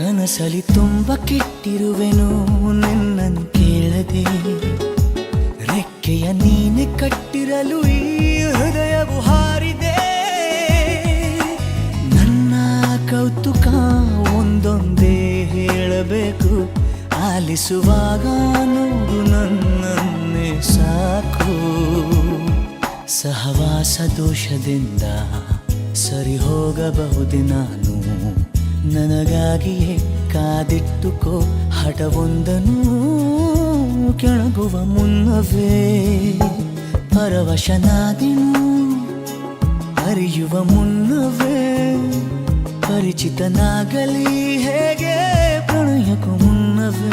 ಕನಸಲಿ ತುಂಬ ಕೆಟ್ಟಿರುವೆನು ನಿನ್ನನ್ನು ಕೇಳದೆ, ರೆಕ್ಕೆಯ ನೀನೆ ಕಟ್ಟಿರಲು ಈ ಹೃದಯವು ಹಾರಿದೆ. ನನ್ನ ಕೌತುಕ ಒಂದೊಂದೇ ಹೇಳಬೇಕು, ಆಲಿಸುವಾಗ ನೋಡು ನನ್ನನ್ನೇ ಸಾಕು. ಸಹವಾಸ ದೋಷದಿಂದ ಸರಿ ಹೋಗಬಹುದೇ ನಾನು, ನನಗಾಗಿಯೇ ಕಾದಿಟ್ಟುಕೋ ಹಠವೊಂದನು. ಕೆಳಗುವ ಮುನ್ನವೇ ಪರವಶನಾದೆನು, ಅರಿಯುವ ಮುನ್ನವೇ ಪರಿಚಿತನಾಗಲಿ ಹೇಗೆ ಪ್ರಣಯಕ್ಕೂ ಮುನ್ನವೇ.